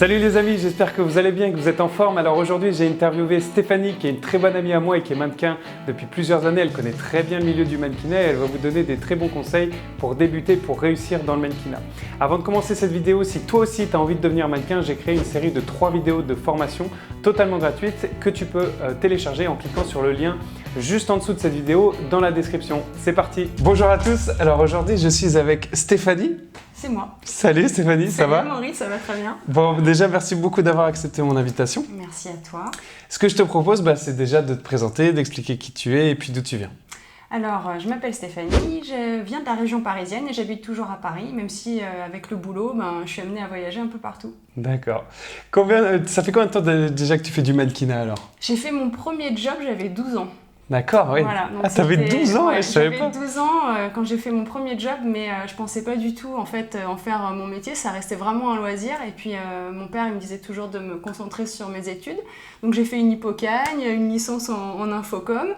Salut les amis, j'espère que vous allez bien, que vous êtes en forme. Alors aujourd'hui, j'ai interviewé Stéphanie, qui est une très bonne amie à moi et qui est mannequin depuis plusieurs années. Elle connaît très bien le milieu du mannequinat et elle va vous donner des très bons conseils pour débuter, pour réussir dans le mannequinat. Avant de commencer cette vidéo, si toi aussi tu as envie de devenir mannequin, j'ai créé une série de 3 vidéos de formation totalement gratuites que tu peux télécharger en cliquant sur le lien juste en dessous de cette vidéo dans la description. C'est parti. Bonjour à tous. Alors aujourd'hui, je suis avec Stéphanie. C'est moi. Salut Stéphanie, ça va? Salut Maurice, ça va très bien. Bon, déjà, merci beaucoup d'avoir accepté mon invitation. Merci à toi. Ce que je te propose, c'est déjà de te présenter, d'expliquer qui tu es et puis d'où tu viens. Alors, je m'appelle Stéphanie, je viens de la région parisienne et j'habite toujours à Paris, même si avec le boulot, je suis amenée à voyager un peu partout. D'accord. Ça fait combien de temps déjà que tu fais du mannequinat alors? J'ai fait mon premier job, j'avais 12 ans. D'accord, oui. Voilà, t'avais 12 ans, ouais, je savais pas. J'avais 12 ans quand j'ai fait mon premier job, mais je pensais pas du tout en fait en faire mon métier, ça restait vraiment un loisir. Et puis mon père il me disait toujours de me concentrer sur mes études. Donc j'ai fait une Hippocagne, une licence en infocom.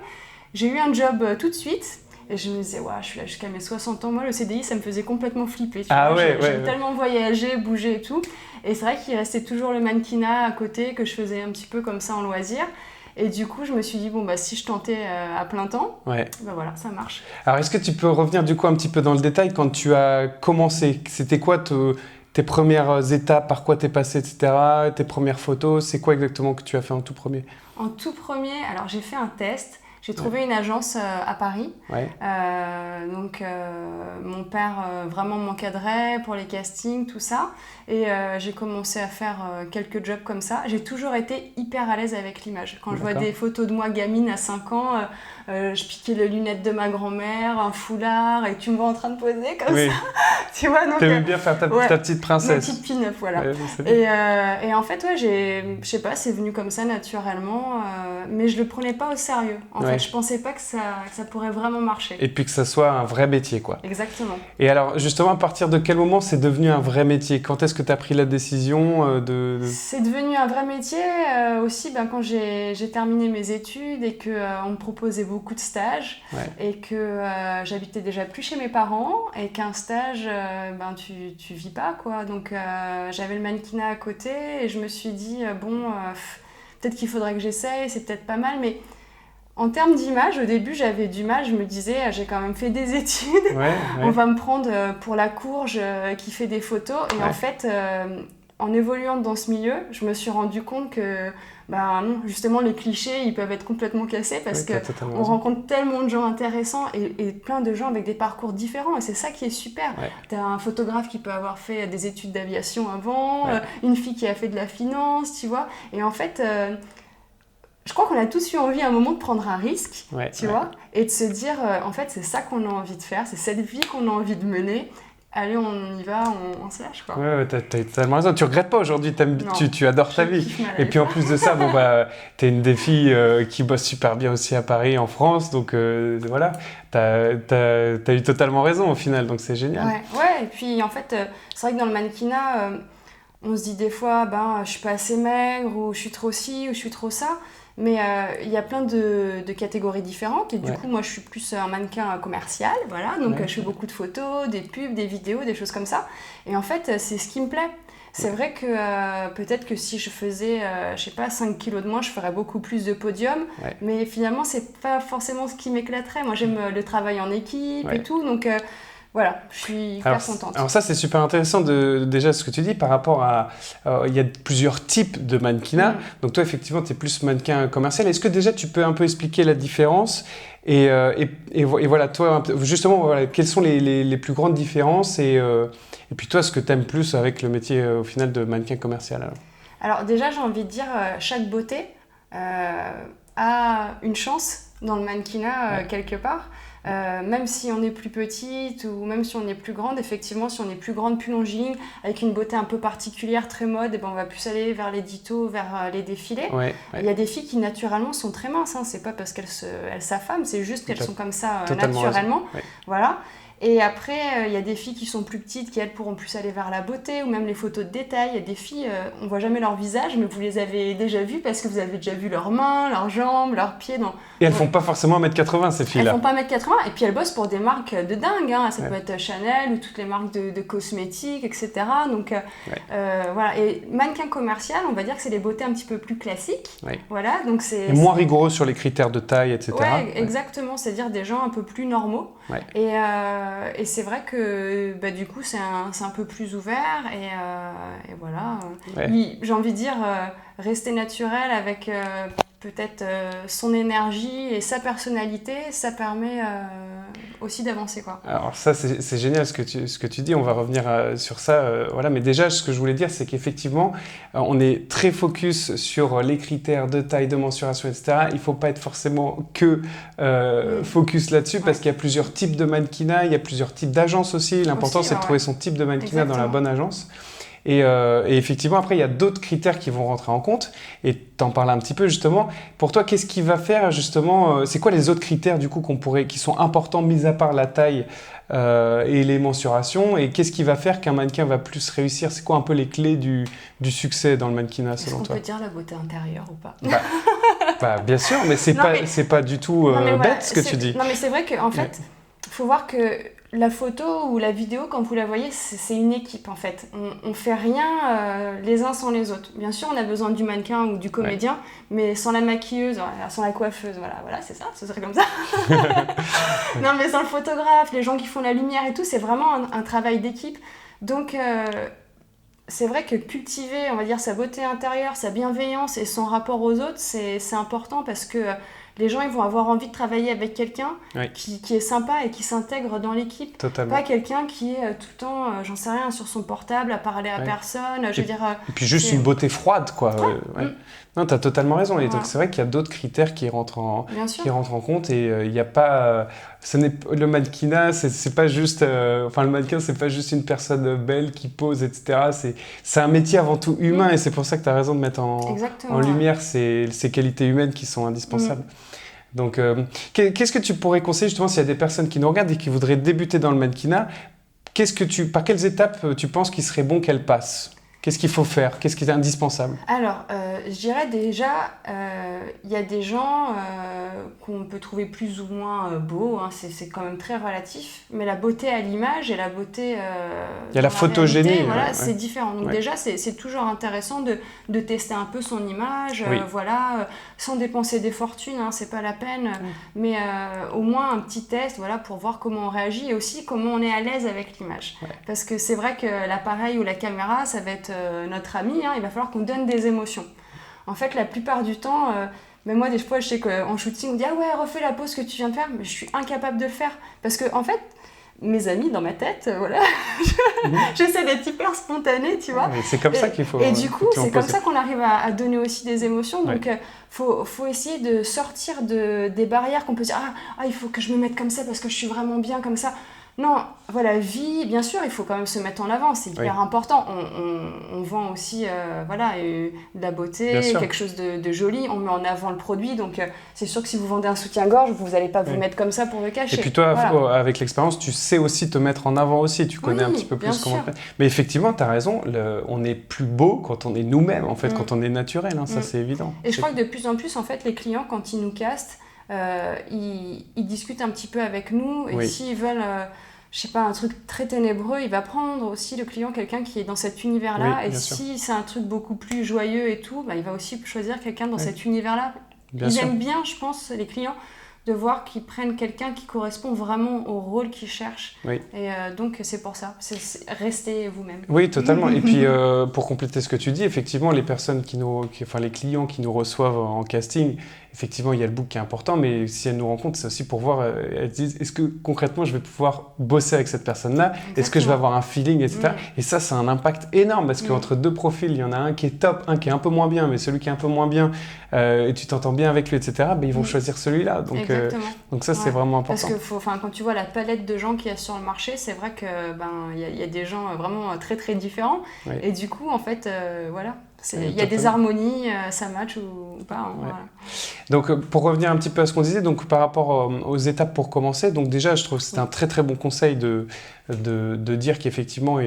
J'ai eu un job tout de suite. Et je me disais, ouais, je suis là jusqu'à mes 60 ans. Moi, le CDI, ça me faisait complètement flipper. J'aime tellement voyager, bouger et tout. Et c'est vrai qu'il restait toujours le mannequinat à côté, que je faisais un petit peu comme ça en loisir. Et du coup, je me suis dit, si je tentais à plein temps, voilà, ça marche. Alors, est-ce que tu peux revenir du coup un petit peu dans le détail quand tu as commencé? C'était quoi tes premières étapes, par quoi tu es passé, etc. Tes premières photos, c'est quoi exactement que tu as fait en tout premier? En tout premier, alors j'ai fait un test. J'ai trouvé une agence à Paris. Ouais. Mon père vraiment m'encadrait pour les castings, tout ça. Et j'ai commencé à faire quelques jobs comme ça. J'ai toujours été hyper à l'aise avec l'image. Quand je vois des photos de moi gamine à 5 ans, je piquais les lunettes de ma grand-mère, un foulard, et tu me vois en train de poser comme ça. Tu vois, donc, t'aimais bien faire ta petite princesse. Ma petite pin-up, voilà. Et en fait, je sais pas, c'est venu comme ça naturellement. Mais je le prenais pas au sérieux. En fait, je pensais pas que ça pourrait vraiment marcher. Et puis que ça soit un vrai métier, quoi. Exactement. Et alors, justement, à partir de quel moment c'est devenu un vrai métier? Quand est-ce que tu as pris la décision de... C'est devenu un vrai métier aussi quand j'ai terminé mes études et qu'on me proposait beaucoup de stages et que j'habitais déjà plus chez mes parents et qu'un stage, tu vis pas, quoi. Donc, j'avais le mannequinat à côté et je me suis dit, peut-être qu'il faudrait que j'essaye, c'est peut-être pas mal, mais en termes d'image, au début, j'avais du mal. Je me disais, j'ai quand même fait des études. On va me prendre pour la courge qui fait des photos. Et en fait, en évoluant dans ce milieu, je me suis rendu compte que, non, justement, les clichés, ils peuvent être complètement cassés parce qu'on rencontre tellement de gens intéressants et plein de gens avec des parcours différents. Et c'est ça qui est super. T'as un photographe qui peut avoir fait des études d'aviation avant, une fille qui a fait de la finance, tu vois. Et en fait... je crois qu'on a tous eu envie à un moment de prendre un risque, tu vois, et de se dire, en fait, c'est ça qu'on a envie de faire, c'est cette vie qu'on a envie de mener. Allez, on y va, on se lâche, quoi. Ouais, t'as totalement raison. Tu regrettes pas aujourd'hui, tu adores ta vie. Et puis en plus de ça, t'es une des filles qui bosse super bien aussi à Paris, en France, donc voilà, t'as eu totalement raison au final, donc c'est génial. Ouais, et puis en fait, c'est vrai que dans le mannequinat, on se dit des fois, je suis pas assez maigre, ou je suis trop ci, ou je suis trop ça. Mais il y a plein de catégories différentes et du coup moi je suis plus un mannequin commercial, voilà, donc je fais beaucoup de photos, des pubs, des vidéos, des choses comme ça et en fait c'est ce qui me plaît. C'est vrai que peut-être que si je faisais, 5 kilos de moins, je ferais beaucoup plus de podiums, mais finalement c'est pas forcément ce qui m'éclaterait. Moi j'aime le travail en équipe et tout, donc... voilà, je suis hyper contente. Alors ça, c'est super intéressant déjà ce que tu dis par rapport à... il y a plusieurs types de mannequinat. Donc toi, effectivement, tu es plus mannequin commercial. Est-ce que déjà, tu peux un peu expliquer la différence et voilà, toi, justement, quelles sont les plus grandes différences et puis toi, ce que tu aimes plus avec le métier, au final, de mannequin commercial alors déjà, j'ai envie de dire, chaque beauté a une chance dans le mannequinat quelque part. Même si on est plus petite ou même si on est plus grande, effectivement, si on est plus grande, plus longiligne, avec une beauté un peu particulière, très mode, on va plus aller vers l'édito, vers les défilés. Il y a des filles qui naturellement sont très minces, c'est pas parce qu'elles s'affament, c'est juste qu'elles sont comme ça naturellement. Voilà. Et après, il y a des filles qui sont plus petites, qui elles pourront plus aller vers la beauté, ou même les photos de détail. Il y a des filles, on voit jamais leur visage, mais vous les avez déjà vues parce que vous avez déjà vu leurs mains, leurs jambes, leurs pieds. Et elles font pas forcément 1m80 ces filles-là. Elles font pas 1m80, et puis elles bossent pour des marques de dingue. Hein. Ça peut être Chanel ou toutes les marques de cosmétiques, etc. Donc voilà. Et mannequin commercial, on va dire que c'est des beautés un petit peu plus classiques. Voilà, donc c'est moins rigoureux sur les critères de taille, etc. Ouais, exactement. C'est-à-dire des gens un peu plus normaux. Et c'est vrai que du coup c'est un peu plus ouvert et voilà. J'ai envie de dire rester naturel avec peut-être son énergie et sa personnalité, ça permet aussi d'avancer, quoi. Alors ça c'est génial ce que tu dis, on va revenir sur ça, voilà. Mais déjà ce que je voulais dire c'est qu'effectivement on est très focus sur les critères de taille, de mensuration, etc. Il ne faut pas être forcément que focus là-dessus parce qu'il y a plusieurs types de mannequinat, il y a plusieurs types d'agences aussi. L'important c'est de trouver son type de mannequinat dans la bonne agence. Et effectivement, après, il y a d'autres critères qui vont rentrer en compte. Et tu en parles un petit peu, justement. Pour toi, qu'est-ce qui va faire, justement... c'est quoi les autres critères, du coup, qui sont importants, mis à part la taille et les mensurations? Et qu'est-ce qui va faire qu'un mannequin va plus réussir? C'est quoi un peu les clés du succès dans le mannequinat, selon toi? Est-ce qu'on peut dire la beauté intérieure ou pas? Bien sûr, mais c'est pas du tout bête, ce que tu dis. Non, mais c'est vrai qu'en fait, il faut voir que la photo ou la vidéo, quand vous la voyez, c'est une équipe en fait. On fait rien les uns sans les autres. Bien sûr, on a besoin du mannequin ou du comédien, mais sans la maquilleuse, sans la coiffeuse, voilà, c'est ça, ce serait comme ça. Non, mais sans le photographe, les gens qui font la lumière et tout, c'est vraiment un travail d'équipe. Donc, c'est vrai que cultiver, on va dire, sa beauté intérieure, sa bienveillance et son rapport aux autres, c'est important parce que les gens ils vont avoir envie de travailler avec quelqu'un qui est sympa et qui s'intègre dans l'équipe. Totalement. Pas quelqu'un qui est tout le temps, j'en sais rien, sur son portable à parler à personne. Je veux dire, et puis juste une beauté froide, quoi. Non, tu as totalement raison. Et donc, c'est vrai qu'il y a d'autres critères qui rentrent en compte. Et il n'y a pas... le mannequinat, c'est pas juste... le mannequin, c'est pas juste une personne belle qui pose, etc. C'est un métier avant tout humain. Et c'est pour ça que tu as raison de mettre en lumière ces qualités humaines qui sont indispensables. Donc, qu'est-ce que tu pourrais conseiller, justement, s'il y a des personnes qui nous regardent et qui voudraient débuter dans le mannequinat, par quelles étapes tu penses qu'il serait bon qu'elles passent ? Qu'est-ce qu'il faut faire? Qu'est-ce qui est indispensable? Alors, je dirais déjà, il y a des gens qu'on peut trouver plus ou moins beaux, hein, c'est quand même très relatif, mais la beauté à l'image et la beauté il y a la photogénie, réalité, voilà, c'est différent. Donc déjà, c'est toujours intéressant de tester un peu son image, voilà, sans dépenser des fortunes, hein, c'est pas la peine, mais au moins un petit test, voilà, pour voir comment on réagit et aussi comment on est à l'aise avec l'image. Parce que c'est vrai que l'appareil ou la caméra, ça va être notre ami, hein, il va falloir qu'on donne des émotions. En fait, la plupart du temps, mais moi, des fois, je sais qu'en shooting, on me dit « Ah ouais, refais la pose que tu viens de faire », mais je suis incapable de le faire. Parce que, en fait, mes amis, dans ma tête, voilà, j'essaie d'être hyper spontanée, tu vois. C'est comme ça qu'il faut... Et du coup, c'est comme ça qu'on arrive à donner aussi des émotions. Donc, faut essayer de sortir des barrières qu'on peut dire « Ah, il faut que je me mette comme ça parce que je suis vraiment bien comme ça ». Non, voilà, vie, bien sûr, il faut quand même se mettre en avant, c'est hyper important. On vend aussi de la beauté, quelque chose de joli, on met en avant le produit, donc c'est sûr que si vous vendez un soutien-gorge, vous n'allez pas vous mettre comme ça pour le cacher. Et puis toi, avec l'expérience, tu sais aussi te mettre en avant aussi, tu connais un petit peu plus comment faire. Mais effectivement, tu as raison, on est plus beau quand on est nous-mêmes, en fait, quand on est naturel, hein, ça c'est évident. Et je crois que de plus en plus, en fait, les clients, quand ils nous castent, ils discutent un petit peu avec nous et s'ils veulent je sais pas, un truc très ténébreux, il va prendre aussi le client quelqu'un qui est dans cet univers-là et si c'est un truc beaucoup plus joyeux et tout, il va aussi choisir quelqu'un dans cet univers-là. Ils aiment bien, je pense, les clients, de voir qu'ils prennent quelqu'un qui correspond vraiment au rôle qu'ils cherchent. Et donc, c'est pour ça. Restez vous-même. Oui, totalement. Et puis, pour compléter ce que tu dis, effectivement, les clients qui nous reçoivent en casting, effectivement, il y a le book qui est important, mais si elles nous rencontrent, c'est aussi pour voir, elles disent, est-ce que concrètement, je vais pouvoir bosser avec cette personne-là? Est-ce que je vais avoir un feeling, etc. Et ça a un impact énorme, parce qu'entre deux profils, il y en a un qui est top, un qui est un peu moins bien, mais celui qui est un peu moins bien, et tu t'entends bien avec lui, etc., ils vont choisir celui-là. Donc ça, c'est vraiment important. Parce que quand tu vois la palette de gens qu'il y a sur le marché, c'est vrai que y a des gens vraiment très, très différents. Et du coup, en fait, voilà, Il y a des harmonies, ça match ou pas. Hein, voilà. Donc, pour revenir un petit peu à ce qu'on disait, donc, par rapport aux étapes pour commencer, donc déjà, je trouve que c'est un très très bon conseil de dire qu'effectivement,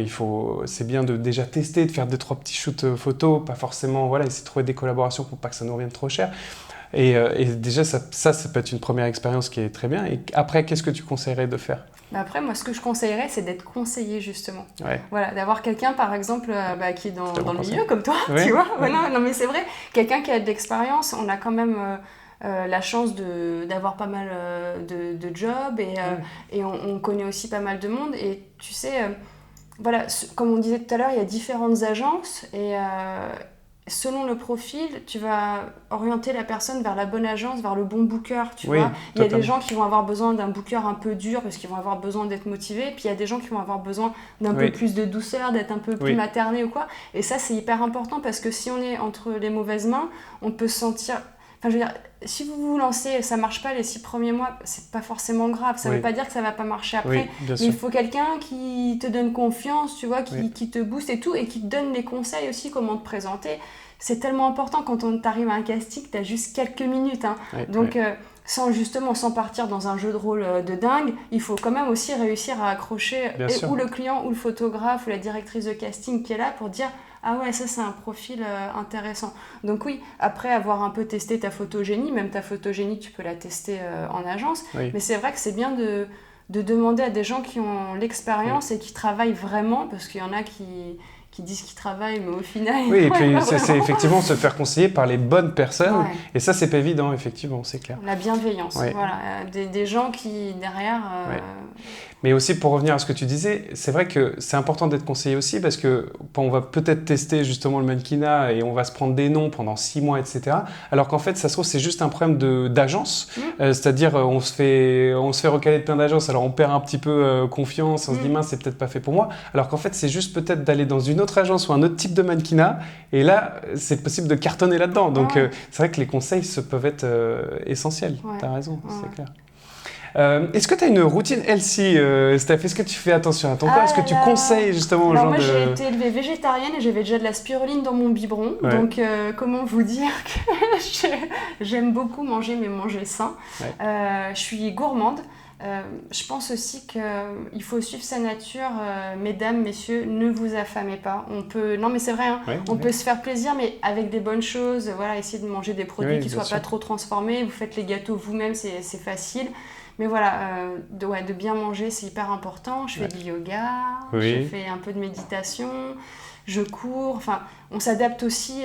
c'est bien de déjà tester, de faire 2-3 petits shoots photos, pas forcément, essayer de trouver des collaborations pour pas que ça nous revienne trop cher. Et déjà, ça peut être une première expérience qui est très bien. Et après, qu'est-ce que tu conseillerais de faire ? Après, moi, ce que je conseillerais, c'est d'être conseillé, justement. Ouais. Voilà, d'avoir quelqu'un, par exemple, qui est dans le milieu, comme toi, tu vois. Voilà. Non, mais c'est vrai, quelqu'un qui a de l'expérience, on a quand même la chance d'avoir pas mal de jobs et on connaît aussi pas mal de monde. Et tu sais, comme on disait tout à l'heure, il y a différentes agences et selon le profil, tu vas orienter la personne vers la bonne agence, vers le bon booker, tu vois. Il y a des gens qui vont avoir besoin d'un booker un peu dur parce qu'ils vont avoir besoin d'être motivés, puis il y a des gens qui vont avoir besoin d'un peu plus de douceur, d'être un peu plus materné ou quoi. Et ça, c'est hyper important parce que si on est entre les mauvaises mains, on peut se sentir... Enfin, je veux dire, si vous vous lancez et ça ne marche pas les 6 premiers mois, c'est pas forcément grave. Ça ne veut pas dire que ça ne va pas marcher après. Mais il faut quelqu'un qui te donne confiance, tu vois, qui te booste et tout, et qui te donne les conseils aussi, comment te présenter. C'est tellement important quand on t'arrive à un casting, tu as juste quelques minutes. Hein. Donc, sans partir dans un jeu de rôle de dingue, il faut quand même aussi réussir à accrocher ou le client, ou le photographe, ou la directrice de casting qui est là pour dire... Ah ouais, ça c'est un profil intéressant. Donc oui, après avoir un peu testé ta photogénie, même ta photogénie tu peux la tester en agence, mais c'est vrai que c'est bien de demander à des gens qui ont l'expérience et qui travaillent vraiment, parce qu'il y en a qui disent qu'ils travaillent, mais au final... Oui, et puis c'est effectivement se faire conseiller par les bonnes personnes, et ça c'est pas évident, effectivement, c'est clair. La bienveillance, voilà, des gens qui, derrière... Mais aussi, pour revenir à ce que tu disais, c'est vrai que c'est important d'être conseillé aussi parce qu'on va peut-être tester justement le mannequinat et on va se prendre des noms pendant 6 mois, etc. Alors qu'en fait, ça se trouve, c'est juste un problème d'agence. C'est-à-dire, on se fait recaler de plein d'agences, alors on perd un petit peu confiance, on se dit, mince, c'est peut-être pas fait pour moi. Alors qu'en fait, c'est juste peut-être d'aller dans une autre agence ou un autre type de mannequinat et là, c'est possible de cartonner là-dedans. Donc, c'est vrai que les conseils peuvent être essentiels. Tu as raison, c'est clair. Est-ce que tu as une routine healthy, Steph ? Est-ce que tu fais attention à ton corps ? Est-ce que tu conseilles justement aux gens moi, j'ai été élevée végétarienne et j'avais déjà de la spiruline dans mon biberon. Donc, comment vous dire que j'aime beaucoup manger, mais manger sain. Je suis gourmande. Je pense aussi qu'il faut suivre sa nature. Mesdames, messieurs, ne vous affamez pas. Non, mais c'est vrai, hein, on peut se faire plaisir, mais avec des bonnes choses. Voilà, essayez de manger des produits qui ne soient pas trop transformés. Vous faites les gâteaux vous-même, c'est facile. Mais voilà, de bien manger, c'est hyper important. Je fais du yoga, je fais un peu de méditation, je cours. Enfin, on s'adapte aussi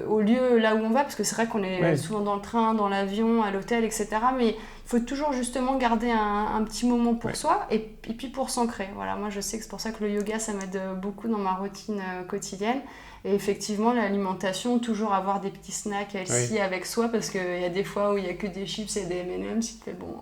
au lieu là où on va, parce que c'est vrai qu'on est souvent dans le train, dans l'avion, à l'hôtel, etc. Mais il faut toujours justement garder un petit moment pour soi et puis pour s'ancrer. Voilà, moi, je sais que c'est pour ça que le yoga, ça m'aide beaucoup dans ma routine quotidienne. Et effectivement, l'alimentation, toujours avoir des petits snacks healthy avec soi, parce qu'il y a des fois où il n'y a que des chips et des M&M's, c'était bon.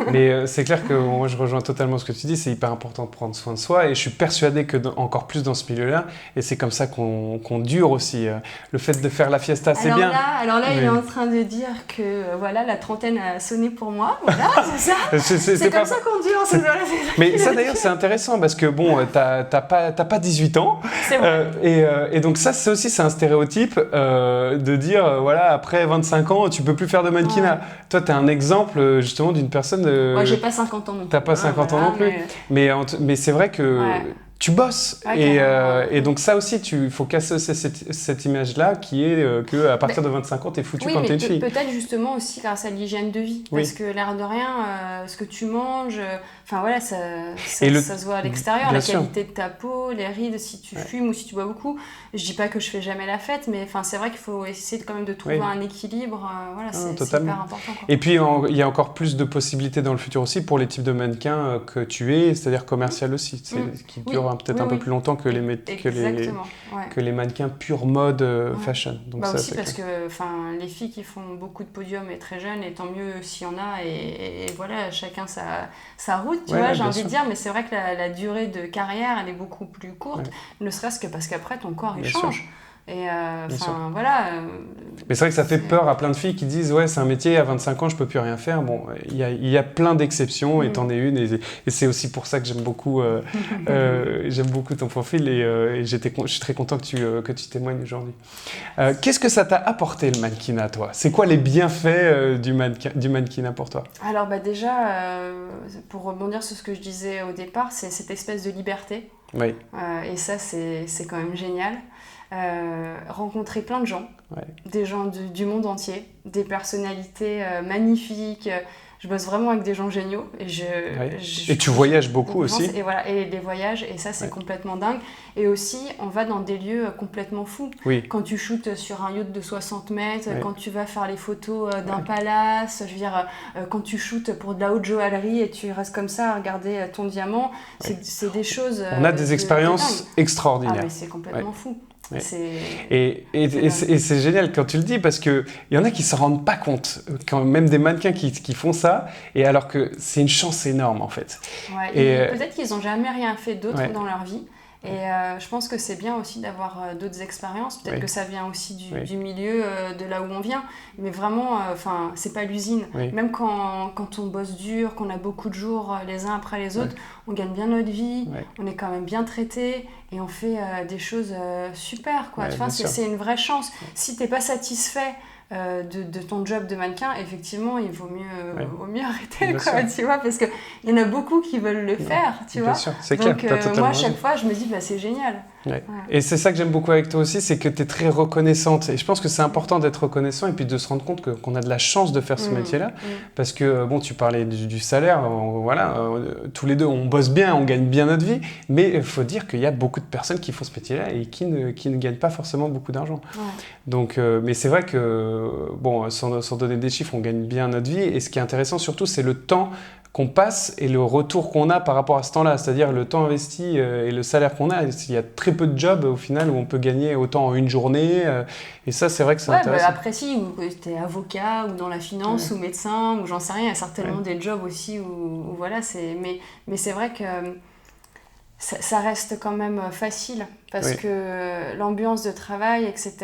Mais c'est clair que moi, je rejoins totalement ce que tu dis, c'est hyper important de prendre soin de soi, et je suis persuadé que encore plus dans ce milieu-là, et c'est comme ça qu'on dure aussi. Le fait de faire la fiesta, c'est bien. Alors là, il est en train de dire que la trentaine a sonné pour moi, voilà, c'est ça. C'est comme ça qu'on dure. Mais ça, d'ailleurs, c'est intéressant, parce que bon, t'as pas 18 ans. C'est vrai. Et donc ça, c'est un stéréotype de dire, après 25 ans, tu peux plus faire de mannequinat. Toi, tu es un exemple justement d'une personne... Moi, j'ai pas 50 ans non plus. T'as pas 50 ans non plus. Mais c'est vrai que... Tu bosses et donc ça aussi, il faut casser cette image-là qui est qu'à partir de 25 ans, t'es foutu quand t'es une fille. Peut-être justement aussi grâce à l'hygiène de vie, parce que l'air de rien, ce que tu manges, ça se voit à l'extérieur, la qualité de ta peau, les rides, si tu fumes ou si tu bois beaucoup. Je dis pas que je fais jamais la fête, mais c'est vrai qu'il faut essayer quand même de trouver un équilibre, c'est hyper important. Quoi. Et puis il y a encore plus de possibilités dans le futur aussi pour les types de mannequins que tu es, c'est-à-dire commercial aussi, qui durent peut-être un peu plus longtemps que les mannequins pure mode fashion. Donc ça, aussi parce que les filles qui font beaucoup de podiums et très jeunes, et tant mieux s'il y en a, et voilà, chacun sa route, tu vois, j'ai envie de dire, mais c'est vrai que la durée de carrière, elle est beaucoup plus courte, ne serait-ce que parce qu'après ton corps il change. Et voilà. Mais c'est vrai que ça fait peur à plein de filles qui disent ouais, c'est un métier, à 25 ans, je peux plus rien faire. Bon, il y a plein d'exceptions et t'en es une. Et c'est aussi pour ça que j'aime beaucoup ton profil et je suis très content que tu témoignes aujourd'hui. Qu'est-ce que ça t'a apporté le mannequinat, toi? C'est quoi les bienfaits du mannequinat pour toi? Alors déjà, pour rebondir sur ce que je disais au départ, c'est cette espèce de liberté. Oui. Et ça, c'est quand même génial. Rencontrer plein de gens, des gens du monde entier, des personnalités magnifiques. Je bosse vraiment avec des gens géniaux. Et tu voyages beaucoup aussi. Et voilà, et les voyages, et ça c'est complètement dingue. Et aussi, on va dans des lieux complètement fous. Oui. Quand tu shootes sur un yacht de 60 mètres, quand tu vas faire les photos d'un palace, je veux dire, quand tu shootes pour de la haute joaillerie et tu restes comme ça à regarder ton diamant, c'est des choses... On a des expériences extraordinaires. Ah mais c'est complètement fou. Ouais. Et c'est génial quand tu le dis parce qu'il y en a qui ne s'en rendent pas compte, quand même des mannequins qui font ça, et alors que c'est une chance énorme en fait. Ouais, peut-être qu'ils n'ont jamais rien fait d'autre dans leur vie. Et je pense que c'est bien aussi d'avoir d'autres expériences. Peut-être que ça vient aussi du milieu, de là où on vient. Mais vraiment, c'est pas l'usine. Même quand on bosse dur, qu'on a beaucoup de jours les uns après les autres, on gagne bien notre vie, on est quand même bien traité et on fait des choses super, quoi. C'est une vraie chance. Si t'es pas satisfait de ton job de mannequin, effectivement, il vaut mieux arrêter, quoi, tu vois, parce qu'il y en a beaucoup qui veulent le faire, tu vois. Sûr, c'est donc, clair, moi, à chaque fois, je me dis, c'est génial. Ouais. Et c'est ça que j'aime beaucoup avec toi aussi, c'est que tu es très reconnaissante. Et je pense que c'est important d'être reconnaissant et puis de se rendre compte qu'on a de la chance de faire ce métier-là. Parce que, bon, tu parlais du salaire, tous les deux, on bosse bien, on gagne bien notre vie, mais il faut dire qu'il y a beaucoup de personnes qui font ce métier-là et qui ne gagnent pas forcément beaucoup d'argent. Donc, mais c'est vrai que, bon, sans donner des chiffres, on gagne bien notre vie. Et ce qui est intéressant surtout, c'est le temps qu'on passe et le retour qu'on a par rapport à ce temps-là, c'est-à-dire le temps investi et le salaire qu'on a. Il y a très peu de jobs au final où on peut gagner autant en une journée et ça c'est vrai que c'est intéressant. Après si, tu es avocat ou dans la finance ou médecin ou j'en sais rien, il y a certainement des jobs aussi où voilà, mais c'est vrai que ça reste quand même facile parce que l'ambiance de travail, etc.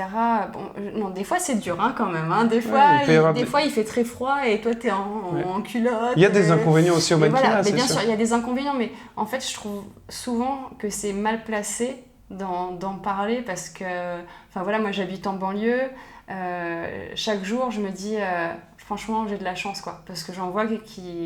Bon, des fois c'est dur quand même. Des fois il fait très froid et toi t'es en culotte. Il y a des inconvénients aussi au mannequinat, voilà, c'est bien sûr. Il y a des inconvénients, mais en fait je trouve souvent que c'est mal placé d'en parler parce que, moi j'habite en banlieue. Chaque jour je me dis franchement j'ai de la chance quoi, parce que j'en vois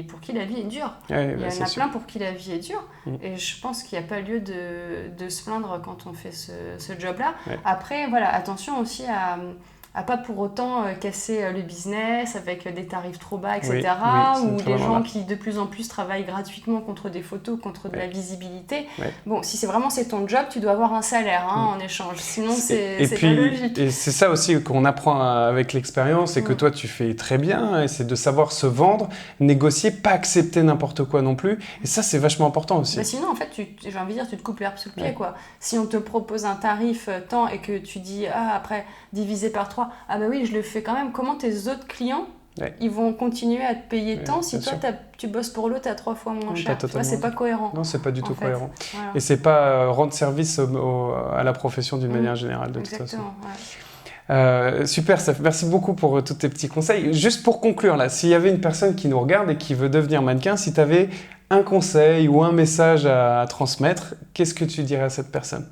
pour qui la vie est dure. Il y en a plein pour qui la vie est dure et je pense qu'il n'y a pas lieu de se plaindre quand on fait ce job là. Après voilà, attention aussi à pas pour autant casser le business avec des tarifs trop bas, etc. Ou des gens qui de plus en plus travaillent gratuitement contre des photos, contre de la visibilité. Bon, si c'est ton job, tu dois avoir un salaire en échange. Sinon, c'est pas logique. Et c'est ça aussi qu'on apprend avec l'expérience et que toi, tu fais très bien. Et c'est de savoir se vendre, négocier, pas accepter n'importe quoi non plus. Et ça, c'est vachement important aussi. Sinon, en fait, j'ai envie de dire, tu te coupes l'herbe sous le pied, quoi. Si on te propose un tarif tant et que tu dis, après, divisé par 3, ah bah oui, je le fais quand même. Comment tes autres clients, ils vont continuer à te payer tant si toi, tu bosses pour l'autre à 3 fois moins cher? Tu vois, c'est pas cohérent. Non, c'est pas du tout cohérent. Voilà. Et c'est pas rendre service à la profession d'une manière générale, de toute façon. Super, Steph. Merci beaucoup pour tous tes petits conseils. Juste pour conclure, là, s'il y avait une personne qui nous regarde et qui veut devenir mannequin, si tu avais un conseil ou un message à transmettre, qu'est-ce que tu dirais à cette personne?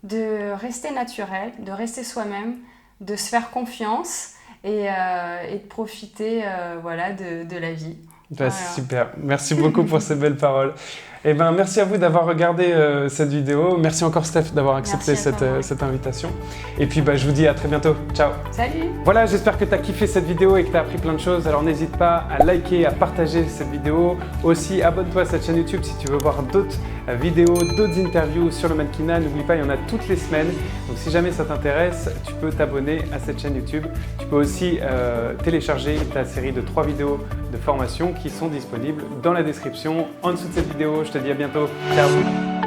De rester naturel, de rester soi-même, de se faire confiance et de profiter de la vie. Voilà. Super, merci beaucoup pour ces belles paroles. Merci à vous d'avoir regardé cette vidéo. Merci encore Steph d'avoir accepté cette invitation. Et puis je vous dis à très bientôt. Ciao. Salut. Voilà, j'espère que tu as kiffé cette vidéo et que tu as appris plein de choses. Alors n'hésite pas à liker, à partager cette vidéo. Aussi, abonne-toi à cette chaîne YouTube si tu veux voir d'autres vidéos, d'autres interviews sur le mannequinat. N'oublie pas, il y en a toutes les semaines. Donc si jamais ça t'intéresse, tu peux t'abonner à cette chaîne YouTube. Tu peux aussi télécharger ta série de 3 vidéos de formation qui sont disponibles dans la description en dessous de cette vidéo. Je te dis à bientôt. Ciao.